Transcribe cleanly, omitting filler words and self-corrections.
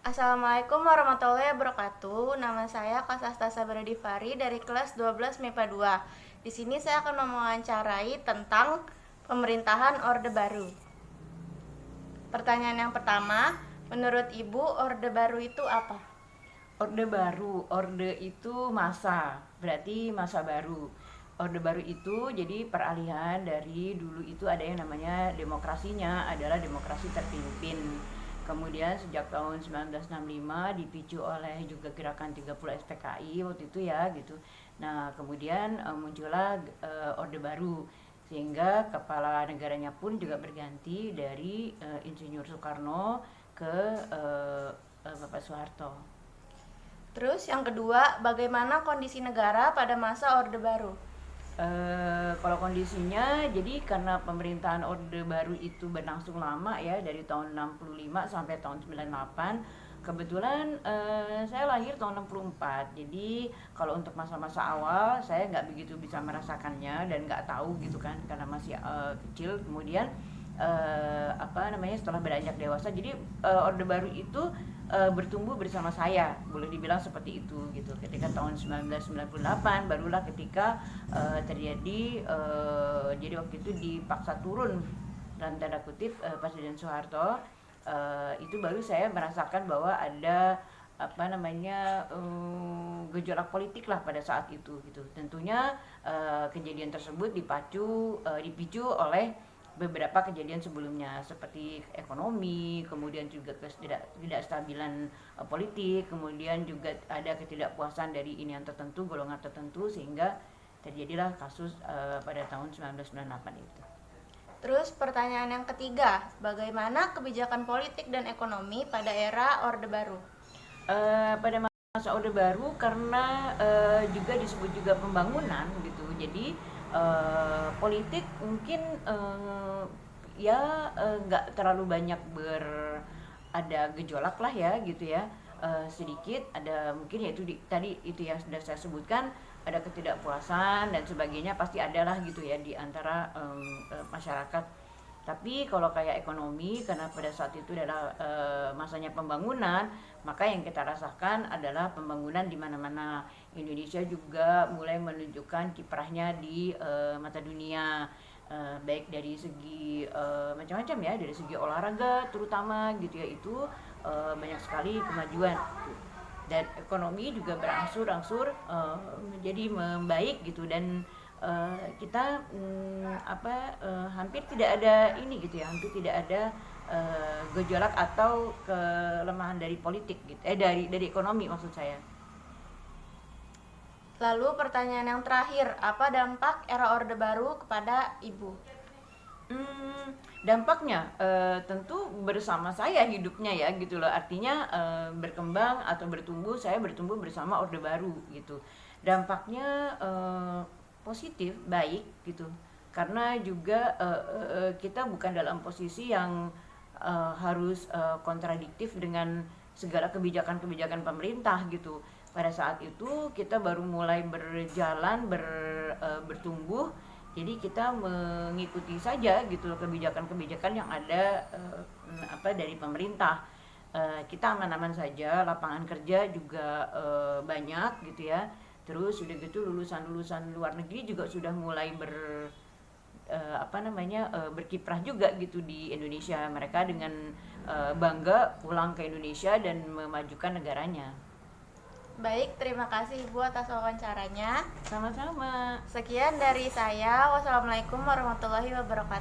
Assalamualaikum warahmatullahi wabarakatuh. Nama saya Kasasta Sabradivari dari kelas 12 MIPA 2. Di sini saya akan mewawancarai tentang pemerintahan Orde Baru. Pertanyaan yang pertama, menurut Ibu Orde Baru itu apa? Orde Baru, orde itu masa, berarti masa baru. Orde Baru itu jadi peralihan dari dulu itu ada yang namanya demokrasinya adalah demokrasi terpimpin. Kemudian sejak tahun 1965 dipicu oleh juga gerakan 30 SPKI waktu itu ya gitu. Nah, kemudian muncullah Orde Baru sehingga kepala negaranya pun juga berganti dari Insinyur Soekarno ke Bapak Soeharto. Terus yang kedua, bagaimana kondisi negara pada masa Orde Baru? Kalau kondisinya, jadi karena pemerintahan Orde Baru itu berlangsung lama ya, dari tahun 65 sampai tahun 98. Kebetulan saya lahir tahun 64. Jadi kalau untuk masa-masa awal saya nggak begitu bisa merasakannya dan nggak tahu gitu kan, karena masih kecil. Kemudian setelah beranjak dewasa, jadi Orde Baru itu bertumbuh bersama saya, boleh dibilang seperti itu gitu. Ketika tahun 1998 barulah ketika terjadi jadi waktu itu dipaksa turun dalam tanda kutip Presiden Soeharto. Itu baru saya merasakan bahwa ada gejolak politik lah pada saat itu gitu. Tentunya kejadian tersebut dipicu oleh beberapa kejadian sebelumnya seperti ekonomi, kemudian juga ketidakstabilan politik, kemudian juga ada ketidakpuasan dari ini yang tertentu, golongan tertentu, sehingga terjadilah kasus pada tahun 1998 itu. Terus pertanyaan yang ketiga, bagaimana kebijakan politik dan ekonomi pada era Orde Baru? Pada masa Orde Baru karena juga disebut juga pembangunan gitu, jadi politik mungkin nggak terlalu banyak ada gejolak lah ya gitu ya. Sedikit ada mungkin yaitu tadi itu yang sudah saya sebutkan, ada ketidakpuasan dan sebagainya, pasti adalah gitu ya di antara masyarakat. Tapi kalau kayak ekonomi, karena pada saat itu adalah masanya pembangunan, maka yang kita rasakan adalah pembangunan di mana-mana. Indonesia juga mulai menunjukkan kiprahnya di mata dunia, baik dari segi macam-macam ya, dari segi olahraga terutama gitu ya, itu banyak sekali kemajuan. Dan ekonomi juga berangsur-angsur menjadi membaik gitu, dan kita hampir tidak ada ini gitu ya, hampir tidak ada gejolak atau kelemahan dari politik gitu, dari ekonomi maksud saya. Lalu pertanyaan yang terakhir, apa dampak era Orde Baru kepada Ibu? Dampaknya tentu bersama saya hidupnya ya gitu loh, artinya berkembang atau saya bertumbuh bersama Orde Baru gitu. Dampaknya positif, baik gitu, karena juga kita bukan dalam posisi yang harus kontradiktif dengan segala kebijakan-kebijakan pemerintah gitu. Pada saat itu kita baru mulai bertumbuh, jadi kita mengikuti saja gitu kebijakan-kebijakan yang ada dari pemerintah. Kita aman-aman saja, lapangan kerja juga banyak gitu ya. Terus sudah gitu lulusan-lulusan luar negeri juga sudah mulai berkiprah juga gitu di Indonesia. Mereka dengan bangga pulang ke Indonesia dan memajukan negaranya. Baik, terima kasih Ibu atas wawancaranya. Sama-sama. Sekian dari saya. Wassalamualaikum warahmatullahi wabarakatuh.